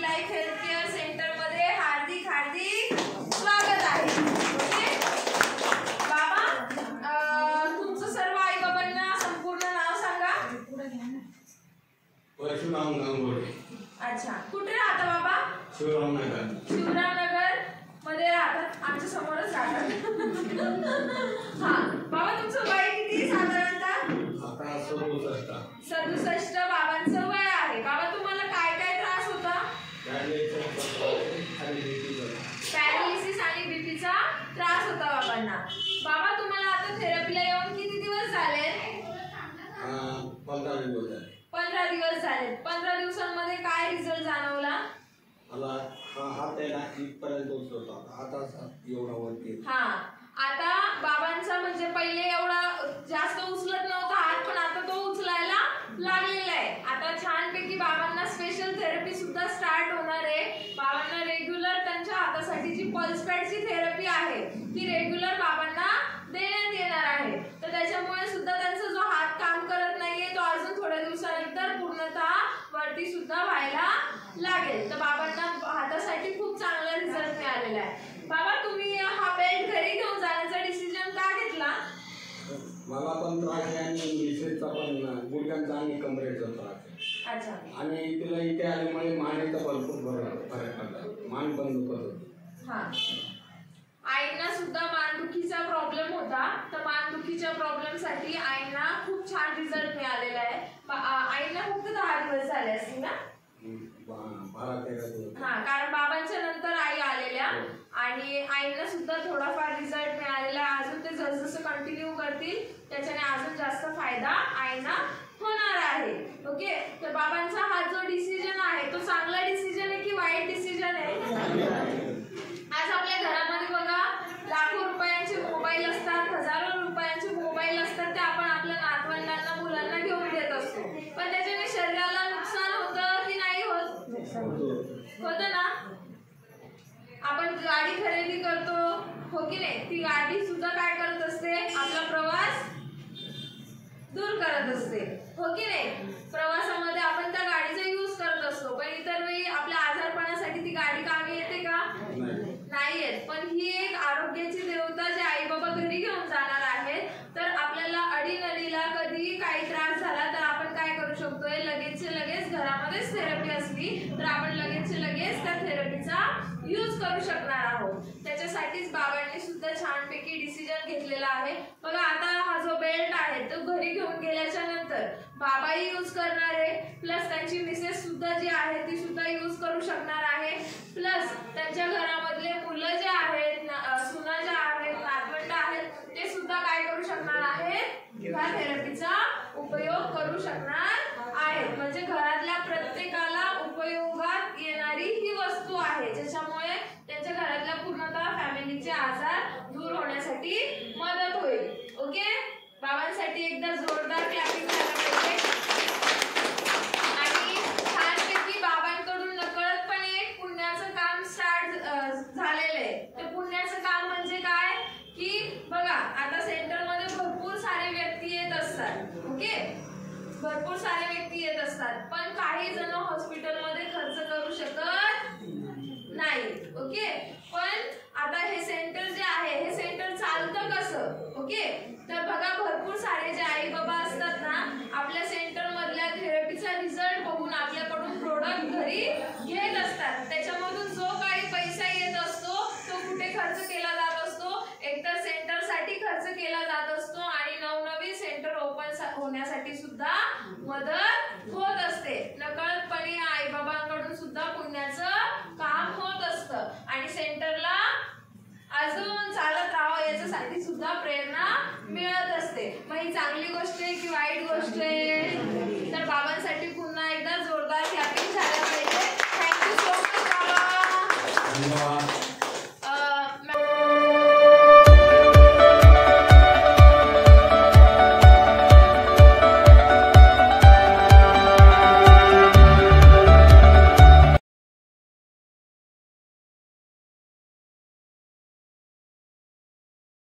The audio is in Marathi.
लाईफ हेल्थ केअर सेंटर मध्ये हार्दिक हार्दिक स्वागत आहे। बाबा तुमचं सर्व आई बाबांना संपूर्ण नाव सांगा। परशुराम गांगोळे। अच्छा, कुठे राहता बाबा? शिवरामनगर। शिवरामनगर मध्ये राहतात, आमच्या समोरच राहतात। हा बाबा, तुमचं वय किती साधारणतः? आता 67। 67 बाबांचं वय आहे। बाबा तुम्हाला काय काय त्रास होता? पॅरालिसिस आणि बीपीचा त्रास होता बाबांना। बाबा तुम्हाला आता थेरपीला येऊन किती दिवस झाले? 15 दिवस झाले। 15 दिवस झाले। 15 दिवसांमध्ये काय रिझल्ट जाणवला? मला हात आहे ना इथपर्यंत उचलतो, आता एवढा वरती। हा, आता बाबांचा म्हणजे पहिले एवढा जास्त उचलत नव्हता हात, पण आता तो उचलायला लागलेला आहे। आता छानपैकी बाबांना स्पेशल थेरपी सुद्धा स्टार्ट होणार आहे। बाबांना रेग्युलर त्यांच्या हातासाठी जी पल्स पॅडची थेरपी आहे ती रेग्युलर बाबांना देण्यात येणार आहे। तर त्याच्यामुळे सुद्धा त्यांचा जो हात काम करत नाहीये तो अजून थोड्या दिवसानंतर पूर्णतः वरती सुद्धा व्हायला लागेल। तर बाबांना हातासाठी खूप चांगला रिझल्ट मिळालेला आहे। बाबा तुम्ही हा बेल्ट घरी घेऊन जाण्याचा डिसिजन का घेतला? मला पण त्रास आहे आणि मिसेसचा पण गुडघ्यांचा आणि कमरेचा त्रास आहे। अच्छा, आणि तिला इथे आल्यामुळे मानेचा भरपूर फरक पडला, मान पण दुखत होती। हा, आईंना सुद्धा मानदुखीचा प्रॉब्लेम होता, तर मानदुखीच्या प्रॉब्लेम साठी आईंना खूप छान रिझल्ट मिळालेला आहे। आईंना फक्त 10 दिवस झाले असतील ना? 12-13 दिवस। हा, कारण बाबांच्या नंतर आई आलेल्या आणि आईंना सुद्धा थोडाफार रिझल्ट मिळालेला आहे। अजून ते जसजसं कंटिन्यू करतील त्याच्याने अजून जास्त फायदा आईंना होणार आहे। ओके, तर बाबांचा हा जो डिसिजन आहे तो चांगला डिसिजन आहे की वाईट डिसिजन आहे? आज आपल्या घरामध्ये बघा लाखो रुपयांचे मोबाईल असतात, हजारो रुपयांचे मोबाईल असतात, ते आपण आपल्या नातवंडांना मुलांना घेऊन देत असतो, पण त्याच्याने शरीराला नुकसान होतं की नाही होत? होतं ना। आपण गाडी खरेदी करतो, हो की नाही? ती गाडी सुद्धा काय करत असते? आपला प्रवास दूर करत असते, हो की नाही? प्रवासामध्ये आपण त्या गाडीचा यूज करत असतो, पण इतर वेळी आपल्या आजारपणासाठी ती गाडी कामी येते का? नाही येत। पण ही एक आरोग्याची देवता जे आई बाबा घरी घेऊन जाणार आहेत, तर आपल्याला अडीनडीला कधी काही त्रास झाला तर आपण काय करू शकतोय? लगेचच्या लगेच घरामध्येच थेरपी असली तर आपण लगेचच्या लगेच त्या थेरपीचा यूज करू शकणार आहोत। त्याच्यासाठीच बाबांनी सुद्धा छानपैकी डिसिजन घेतलेला आहे। बघा आता हा जो बेल्ट आहे तो घरी घेऊन गेल्याच्या नंतर बाबाही यूज करणार आहे, प्लस त्यांची मिसेस सुद्धा जी आहे ती सुद्धा यूज करू शकणार आहे, प्लस त्यांच्या घरामधले मुलं जे आहेत, सुना ज्या आहेत, नातवंड आहेत, ते सुद्धा काय करू शकणार आहेत? ह्या थेरपीचा उपयोग करू शकणार आहेत। म्हणजे घरातल्या प्रत्येकाला उपयोगात येणारी ही वस्तू आहे, ज्याच्यामुळे त्यांच्या घरातल्या पूर्णतः फॅमिलीचे आजार दूर होण्यासाठी मदत होईल। ओके, बाबांसाठी एकदा जोरदार क्लॅपिंग झालं पाहिजे। आणि छानपैकी बाबांकडून नकळतपणे एक पुण्याचं काम स्टार्ट झालेलं आहे। ते पुण्याचं काम म्हणजे काय की बघा आता सेंटरमध्ये भरपूर सारे व्यक्ती येत असतात, ओके, भरपूर सारे व्यक्ती येत असतात, पण काही जण हॉस्पिटलमध्ये खर्च करू शकत नाही, ओके। पण आता हे सेंटर जे आहे हे सेंटर चालतं कसं? ओके, तर बघा भरपूर सारे जे आई बाबा असतात ना, आपल्या सेंटर मधल्या थेरपीचा रिझल्ट बघून आपल्याकडून प्रोडक्ट घरी घेत असतात। त्याच्यामधून जो काही पैसा येत असतो तो कुठे खर्च केला जात असतो? एकतर सेंटर साठी खर्च केला जात असतो आणि नवनवीन सेंटर ओपन होण्यासाठी सुद्धा मदत होत असते। नकळतपणे आई बाबांकडून सुद्धा पुण्याचं काम होत असतं आणि सेंटरला अजून चालत राहावं याच्यासाठी सुद्धा प्रेरणा मिळत असते। मग ही चांगली गोष्ट आहे की वाईट गोष्ट आहे? तर बाबांसाठी पुन्हा एकदा जोरदार क्लॅपिंग झालं पाहिजे। थँक्यू सो मच बाबा। धन्यवाद।